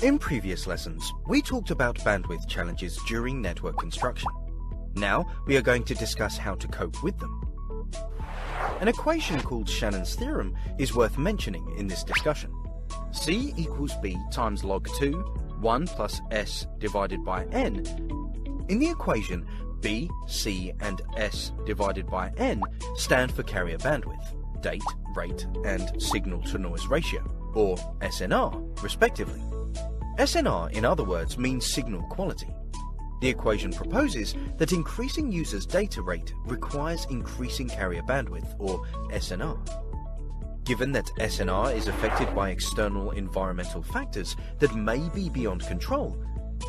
In previous lessons, we talked about bandwidth challenges during network construction. Now, we are going to discuss how to cope with them. An equation called Shannon's theorem is worth mentioning in this discussion. C equals B times log 2, 1 plus S divided by N. In the equation, B, C, and S divided by N stand for carrier bandwidth, date, rate, and signal-to-noise ratio, or SNR, respectively. SNR, in other words, means signal quality. The equation proposes that increasing users' data rate requires increasing carrier bandwidth, or SNR. Given that SNR is affected by external environmental factors that may be beyond control,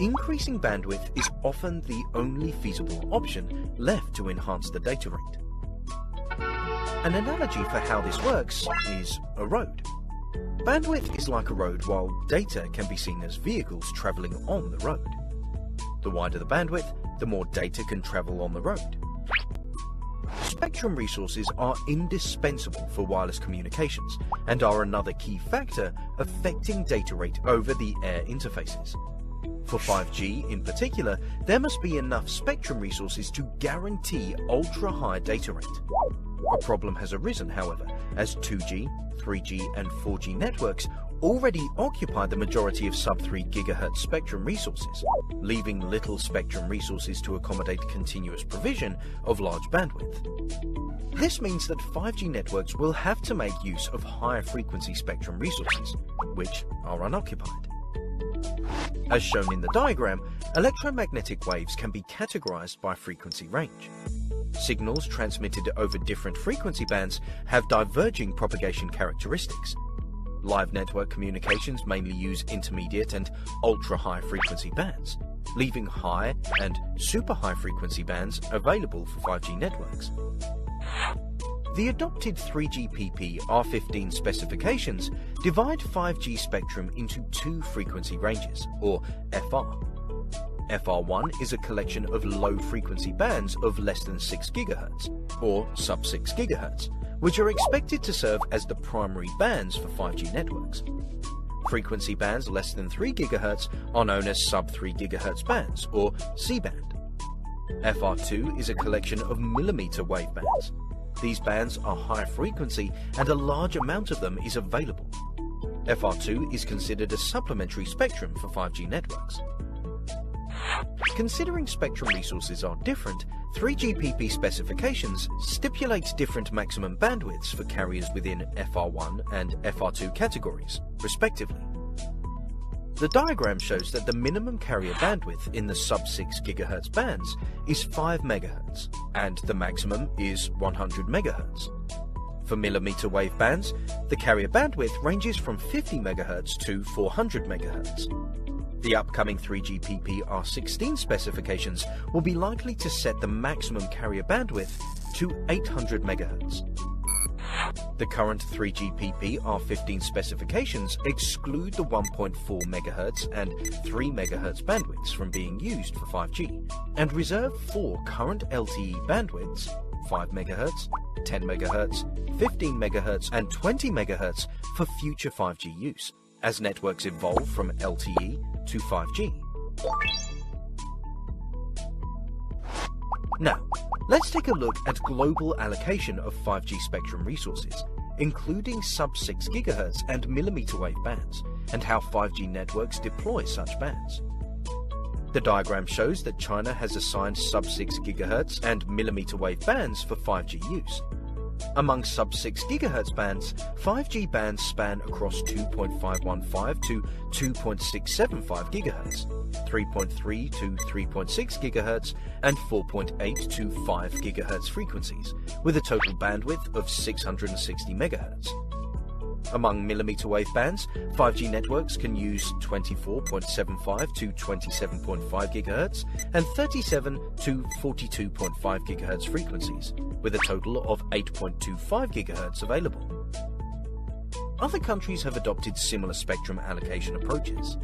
increasing bandwidth is often the only feasible option left to enhance the data rate. An analogy for how this works is a road. Bandwidth is like a road, while data can be seen as vehicles traveling on the road. The wider the bandwidth, the more data can travel on the road. Spectrum resources are indispensable for wireless communications and are another key factor affecting data rate over the air interfaces. For 5G in particular, there must be enough spectrum resources to guarantee ultra-high data rate. A problem has arisen, however, as 2G, 3G, and 4G networks already occupy the majority of sub-3 GHz spectrum resources, leaving little spectrum resources to accommodate continuous provision of large bandwidth. This means that 5G networks will have to make use of higher frequency spectrum resources, which are unoccupied. As shown in the diagram, electromagnetic waves can be categorized by frequency range. Signals transmitted over different frequency bands have diverging propagation characteristics. Live network communications mainly use intermediate and ultra-high frequency bands, leaving high and super high frequency bands available for 5G networks. The adopted 3GPP R15 specifications divide 5G spectrum into two frequency ranges, or FR. FR1 is a collection of low-frequency bands of less than 6 GHz, or sub-6 GHz, which are expected to serve as the primary bands for 5G networks. Frequency bands less than 3 GHz are known as sub-3 GHz bands, or C-band. FR2 is a collection of millimeter wave bands. These bands are high frequency and a large amount of them is available. FR2 is considered a supplementary spectrum for 5G networks. Considering spectrum resources are different, 3GPP specifications stipulate different maximum bandwidths for carriers within FR1 and FR2 categories, respectively. The diagram shows that the minimum carrier bandwidth in the sub-6 GHz bands is 5 MHz, and the maximum is 100 MHz. For millimeter wave bands, the carrier bandwidth ranges from 50 MHz to 400 MHz. The upcoming 3GPP R16 specifications will be likely to set the maximum carrier bandwidth to 800 MHz. The current 3GPP R15 specifications exclude the 1.4 MHz and 3 MHz bandwidths from being used for 5G, and reserve 4 current LTE bandwidths, 5 MHz, 10 MHz, 15 MHz, and 20 MHz for future 5G use, as networks evolve from LTE to 5G. Now, let's take a look at global allocation of 5G spectrum resources, including sub-6 GHz and millimeter wave bands, and how 5G networks deploy such bands. The diagram shows that China has assigned sub-6 GHz and millimeter wave bands for 5G use. Among sub-6 GHz bands, 5G bands span across 2.515 to 2.675 GHz, 3.3 to 3.6 GHz, and 4.8 to 5 GHz frequencies, with a total bandwidth of 660 MHz. Among millimeter wave bands, 5G networks can use 24.75 to 27.5 GHz and 37 to 42.5 GHz frequencies, with a total of 8.25 GHz available. Other countries have adopted similar spectrum allocation approaches.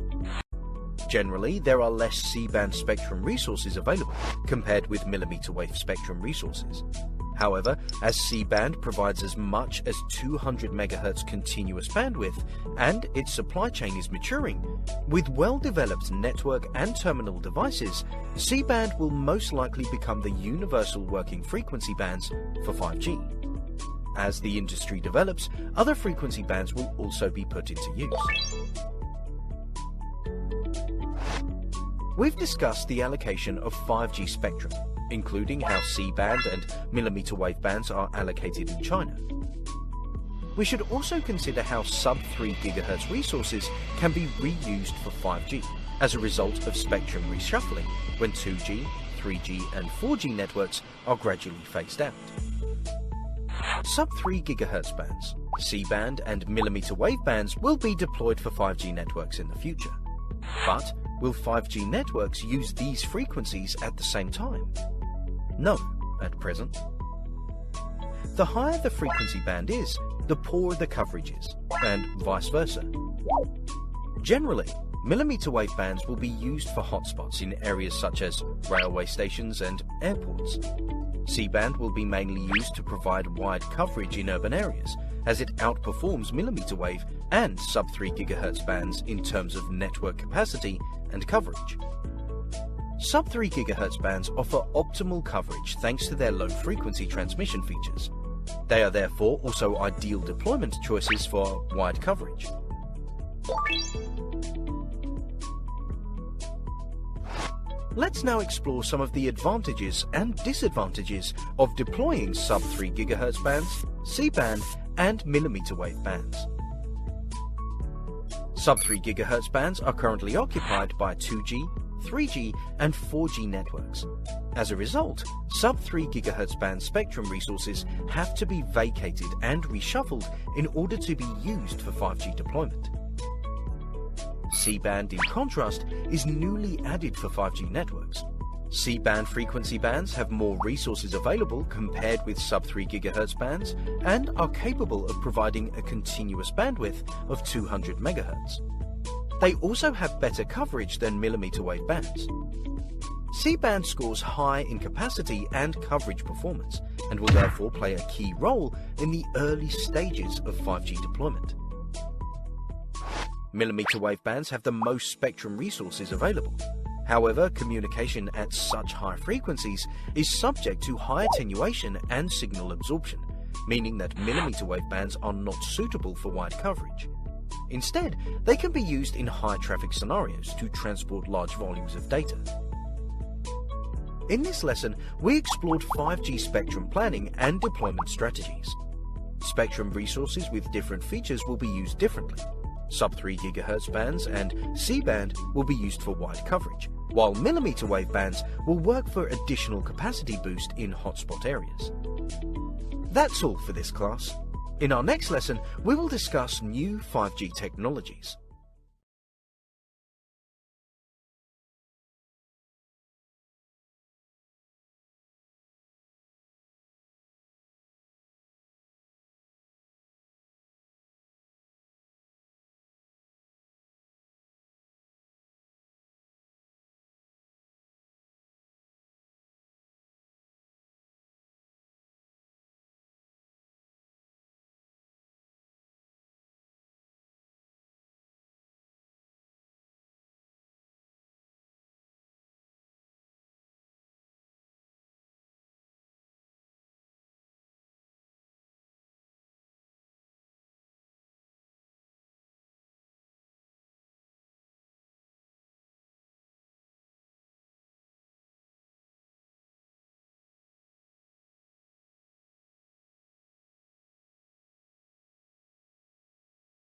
Generally, there are less C-band spectrum resources available compared with millimeter wave spectrum resources. However, as C-band provides as much as 200 MHz continuous bandwidth and its supply chain is maturing, with well-developed network and terminal devices, C-band will most likely become the universal working frequency bands for 5G. As the industry develops, other frequency bands will also be put into use. We've discussed the allocation of 5G spectrum, including how C-band and millimeter wave bands are allocated in China. We should also consider how sub-3 GHz resources can be reused for 5G as a result of spectrum reshuffling when 2G, 3G and 4G networks are gradually phased out. Sub-3 GHz bands, C-band and millimeter wave bands will be deployed for 5G networks in the future. But will 5G networks use these frequencies at the same time? No, at present. The higher the frequency band is, the poorer the coverage is, and vice versa. Generally, millimeter wave bands will be used for hotspots in areas such as railway stations and airports. C-band will be mainly used to provide wide coverage in urban areas, as it outperforms millimeter wave and sub-3 GHz bands in terms of network capacity and coverage. Sub-3 GHz bands offer optimal coverage thanks to their low-frequency transmission features. They are therefore also ideal deployment choices for wide coverage. Let's now explore some of the advantages and disadvantages of deploying sub-3 GHz bands, C-band and millimeter wave bands. Sub-3 GHz bands are currently occupied by 2G, 3G and 4G networks. As a result, sub-3 GHz band spectrum resources have to be vacated and reshuffled in order to be used for 5G deployment. C-band, in contrast, is newly added for 5G networks. C-band frequency bands have more resources available compared with sub-3 GHz bands and are capable of providing a continuous bandwidth of 200 MHz. They also have better coverage than millimeter wave bands. C-band scores high in capacity and coverage performance and will therefore play a key role in the early stages of 5G deployment. Millimeter wave bands have the most spectrum resources available. However, communication at such high frequencies is subject to high attenuation and signal absorption, meaning that millimeter wave bands are not suitable for wide coverage. Instead, they can be used in high traffic scenarios to transport large volumes of data. In this lesson, we explored 5G spectrum planning and deployment strategies. Spectrum resources with different features will be used differently. Sub-3 GHz bands and C-band will be used for wide coverage, while millimeter wave bands will work for additional capacity boost in hotspot areas. That's all for this class. In our next lesson, we will discuss new 5G technologies.